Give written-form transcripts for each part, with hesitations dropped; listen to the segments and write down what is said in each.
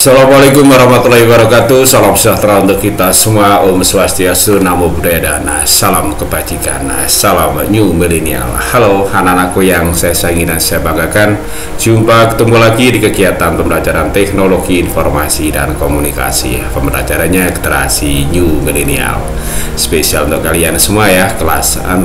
Assalamualaikum warahmatullahi wabarakatuh. Salam sejahtera untuk kita semua. Om Swastiastu, Namo Buddhaya, dan salam kebajikan, salam New Millennial. Halo anak-anakku yang saya sayangi dan saya banggakan. Jumpa ketemu lagi di kegiatan pembelajaran teknologi informasi dan komunikasi. Pembelajarannya literasi New Millennial. Spesial untuk kalian semua ya, kelas 6.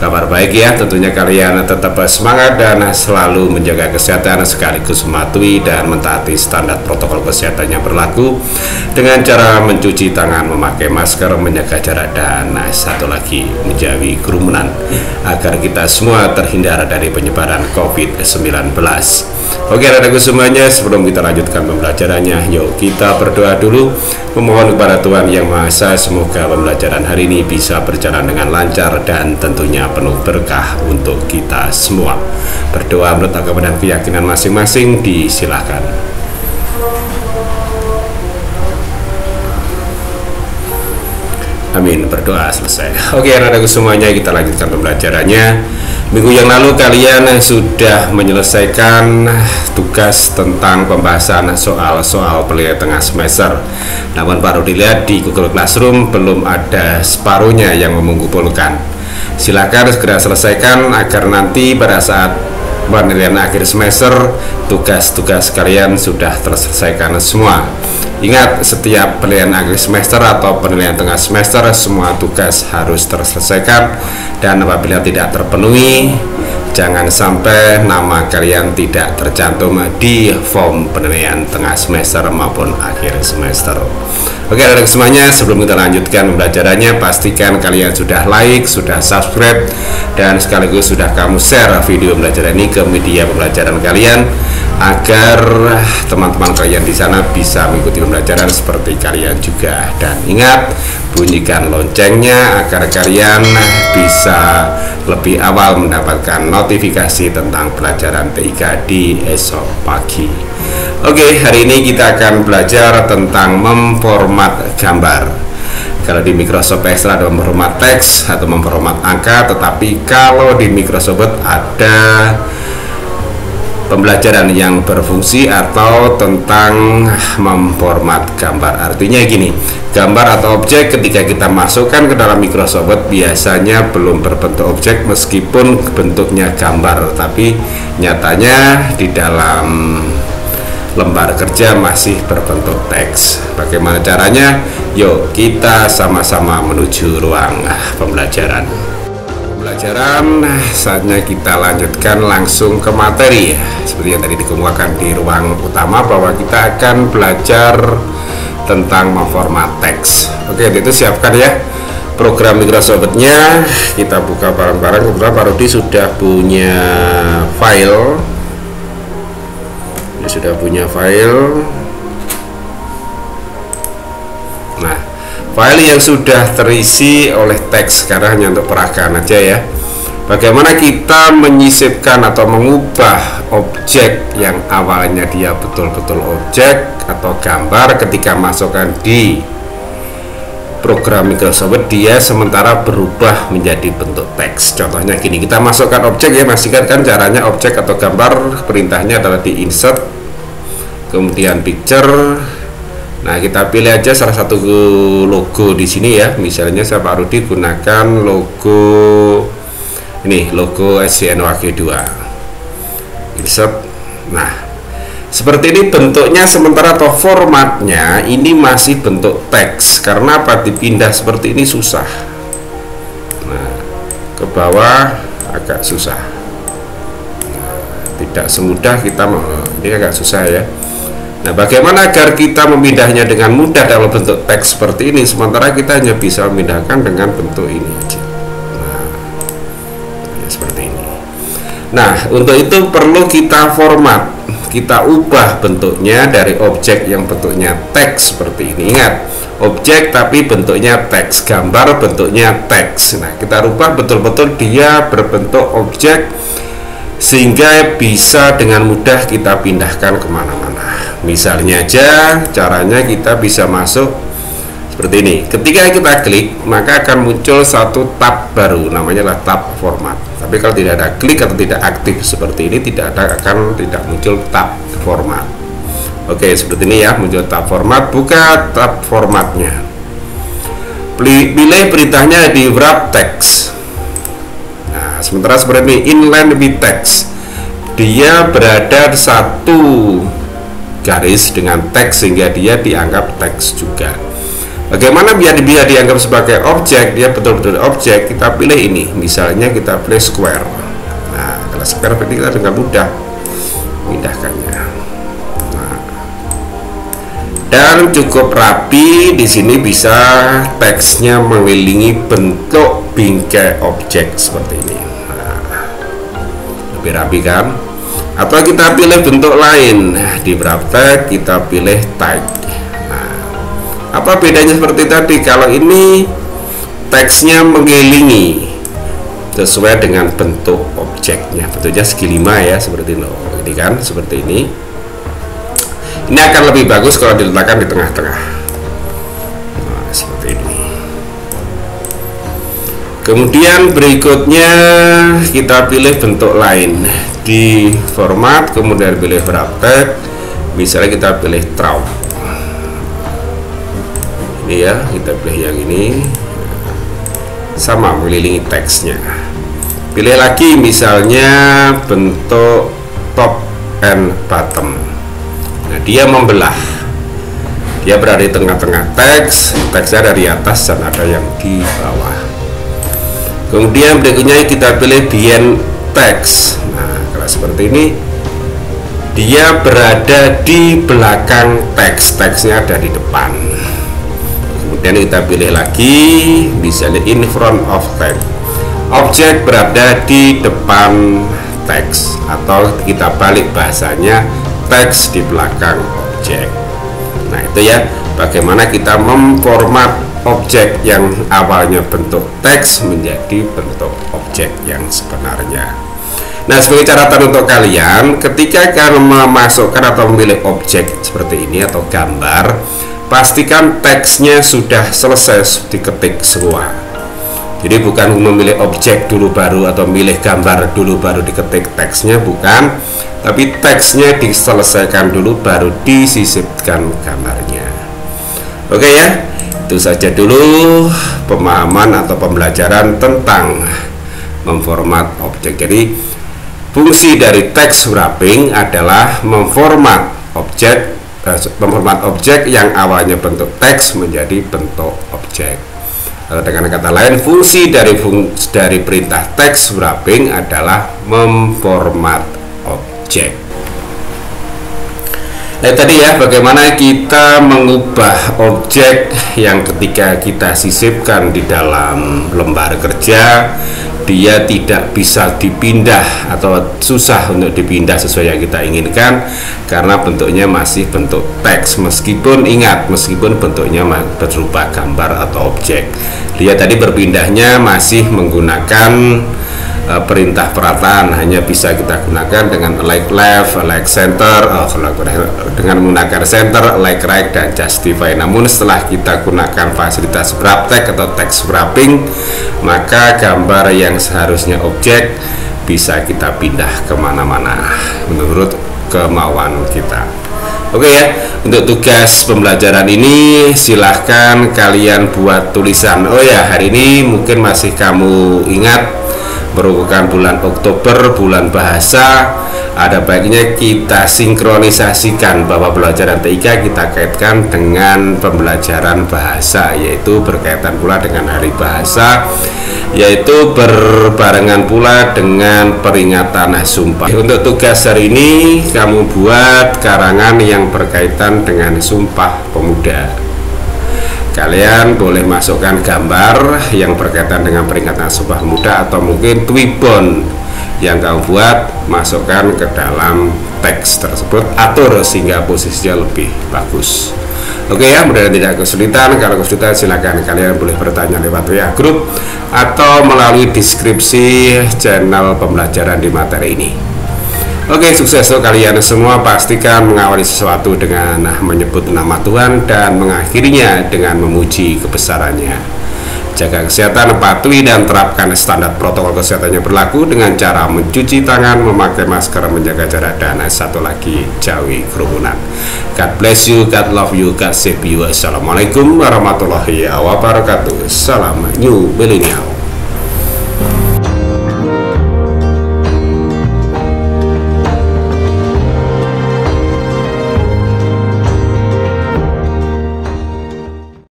Kabar baik ya, tentunya kalian tetap semangat dan selalu menjaga kesehatan sekaligus mematuhi dan mentaati standar protokol kesehatan yang berlaku dengan cara mencuci tangan, memakai masker, menjaga jarak, dan satu lagi menjauhi kerumunan agar kita semua terhindar dari penyebaran COVID-19. Oke anak-anakku semuanya, sebelum kita lanjutkan pembelajarannya, yuk kita berdoa dulu, memohon kepada Tuhan Yang Maha Esa semoga pembelajaran hari ini bisa berjalan dengan lancar dan tentunya penuh berkah untuk kita semua. Berdoa menurut agama dan keyakinan masing-masing, disilahkan. Amin, berdoa selesai. Oke anak-anakku semuanya, kita lanjutkan pembelajarannya. Minggu yang lalu kalian sudah menyelesaikan tugas tentang pembahasan soal-soal penilaian tengah semester. Namun baru dilihat di Google Classroom belum ada separuhnya yang mengumpulkan. Silakan segera selesaikan agar nanti pada saat penilaian akhir semester tugas-tugas kalian sudah terselesaikan semua. Ingat, setiap penilaian akhir semester atau penilaian tengah semester semua tugas harus terselesaikan, dan apabila tidak terpenuhi jangan sampai nama kalian tidak tercantum di form penilaian tengah semester maupun akhir semester. Oke anak-anak semuanya, sebelum kita lanjutkan pembelajarannya, pastikan kalian sudah like, sudah subscribe, dan sekaligus sudah kamu share video pembelajaran ini ke media pembelajaran kalian agar teman-teman kalian di sana bisa mengikuti pembelajaran seperti kalian juga. Dan ingat, bunyikan loncengnya agar kalian bisa lebih awal mendapatkan notifikasi tentang pelajaran TIK di esok pagi. Oke, hari ini kita akan belajar tentang memformat gambar. Kalau di Microsoft Excel ada memformat teks atau memformat angka, tetapi kalau di Microsoft Word ada pembelajaran yang berfungsi atau tentang memformat gambar. Artinya gini, gambar atau objek ketika kita masukkan ke dalam Microsoft Word biasanya belum berbentuk objek meskipun bentuknya gambar, tapi nyatanya di dalam lembar kerja masih berbentuk teks. Bagaimana caranya? Yuk kita sama-sama menuju ruang pembelajaran. Saatnya kita lanjutkan langsung ke materi. Seperti yang tadi dikemukakan di ruang utama bahwa kita akan belajar tentang memformat teks. Oke, itu siapkan ya program Microsoft Word-nya. Kita buka bareng-bareng. Kebetulan Pak Rudi sudah punya file. Dia sudah punya file. Nah, file yang sudah terisi oleh teks, karena hanya untuk peragaan aja ya. Bagaimana kita menyisipkan atau mengubah objek yang awalnya dia betul-betul objek atau gambar ketika masukkan di program Microsoft Word, dia sementara berubah menjadi bentuk teks. Contohnya gini, kita masukkan objek ya, masih kan caranya objek atau gambar, perintahnya adalah di insert, kemudian picture. Nah, kita pilih aja salah satu logo di sini ya. Misalnya saya Pak Rudi gunakan logo ini, logo SCNWG2. Insert. Nah, seperti ini bentuknya sementara atau formatnya ini masih bentuk teks. Karena apa? Dipindah seperti ini susah. Nah, ke bawah agak susah. Nah, tidak semudah kita, ini agak susah ya. Nah, bagaimana agar kita memindahnya dengan mudah dalam bentuk teks seperti ini, sementara kita hanya bisa memindahkan dengan bentuk ini aja. Nah, seperti ini. Nah, untuk itu perlu kita format, kita ubah bentuknya dari objek yang bentuknya teks seperti ini. Ingat, objek tapi bentuknya teks, gambar bentuknya teks. Nah, kita rubah betul-betul dia berbentuk objek sehingga bisa dengan mudah kita pindahkan kemana-mana. Misalnya aja caranya kita bisa masuk seperti ini. Ketika kita klik, maka akan muncul satu tab baru, namanya adalah tab format. Tapi kalau tidak ada klik atau tidak aktif seperti ini, tidak muncul tab format. Oke, seperti ini ya, muncul tab format. Buka tab formatnya, pilih perintahnya di wrap text. Nah, sementara seperti ini, inline with text, dia berada satu garis dengan teks sehingga dia dianggap teks juga. Bagaimana biar dia dianggap sebagai objek, dia betul-betul objek? Kita pilih ini, misalnya kita pilih square. Nah, kalau square berarti kita dengan mudah memindahkannya. Nah, dan cukup rapi. Di sini bisa teksnya mengelilingi bentuk bingkai objek seperti ini. Nah, lebih rapi kan? Atau kita pilih bentuk lain. Di wrap text kita pilih tag. Nah, apa bedanya seperti tadi? Kalau ini teksnya mengelilingi sesuai dengan bentuk objeknya, bentuknya segi 5 ya, seperti ini kan, seperti ini. Ini akan lebih bagus kalau diletakkan di tengah-tengah. Nah, seperti ini. Kemudian berikutnya kita pilih bentuk lain di format, kemudian pilih wrap text. Misalnya kita pilih through. Ini ya, kita pilih yang ini, sama mengelilingi teksnya. Pilih lagi misalnya bentuk top and bottom. Nah, dia membelah, dia berada di tengah-tengah teks, teksnya dari atas dan ada yang di bawah. Kemudian berikutnya kita pilih behind text. Nah, kalau seperti ini, dia berada di belakang teks, teksnya ada di depan. Kemudian kita pilih lagi misalnya in front of text, objek berada di depan teks, atau kita balik bahasanya, teks di belakang objek. Nah, itu ya, bagaimana kita memformat objek yang awalnya bentuk teks menjadi bentuk objek yang sebenarnya. Nah, sebagai catatan untuk kalian, ketika kalian memasukkan atau memilih objek seperti ini atau gambar, pastikan teksnya sudah selesai diketik semua. Jadi bukan memilih objek dulu baru atau milih gambar dulu baru diketik teksnya, bukan, tapi teksnya diselesaikan dulu baru disisipkan gambarnya. Oke ya, itu saja dulu pemahaman atau pembelajaran tentang memformat objek. Jadi fungsi dari text wrapping adalah memformat objek yang awalnya bentuk teks menjadi bentuk objek. Atau dengan kata lain, fungsi dari perintah text wrapping adalah memformat objek. Nah, tadi ya, bagaimana kita mengubah objek yang ketika kita sisipkan di dalam lembar kerja, dia tidak bisa dipindah atau susah untuk dipindah sesuai yang kita inginkan karena bentuknya masih bentuk teks, meskipun bentuknya berupa gambar atau objek. Dia tadi berpindahnya masih menggunakan perintah perataan, hanya bisa kita gunakan dengan like left, like center, dengan menggunakan center, like right, dan justify. Namun setelah kita gunakan fasilitas wrap text atau text wrapping, maka gambar yang seharusnya objek bisa kita pindah kemana-mana menurut kemauan kita. Oke ya, untuk tugas pembelajaran ini silahkan kalian buat tulisan. Oh ya, hari ini mungkin masih kamu ingat merupakan bulan Oktober, bulan bahasa. Ada baiknya kita sinkronisasikan bahwa pembelajaran TIK kita kaitkan dengan pembelajaran bahasa, yaitu berkaitan pula dengan hari bahasa, yaitu berbarengan pula dengan peringatan Sumpah. Untuk tugas hari ini kamu buat karangan yang berkaitan dengan Sumpah Pemuda. Kalian boleh masukkan gambar yang berkaitan dengan peringatan Sumpah Pemuda, atau mungkin twibon yang kamu buat, masukkan ke dalam teks tersebut, atur sehingga posisinya lebih bagus. Oke ya, mudah-mudahan tidak kesulitan. Kalau kesulitan silakan kalian boleh bertanya lewat WA grup atau melalui deskripsi channel pembelajaran di materi ini. Oke, sukses untuk kalian semua. Pastikan mengawali sesuatu dengan menyebut nama Tuhan dan mengakhirinya dengan memuji kebesarannya. Jaga kesehatan, patuhi dan terapkan standar protokol kesehatan yang berlaku dengan cara mencuci tangan, memakai masker, menjaga jarak, dan satu lagi, jauhi kerumunan. God bless you, God love you, God save you. Assalamualaikum warahmatullahi wabarakatuh. Salam New Millennial.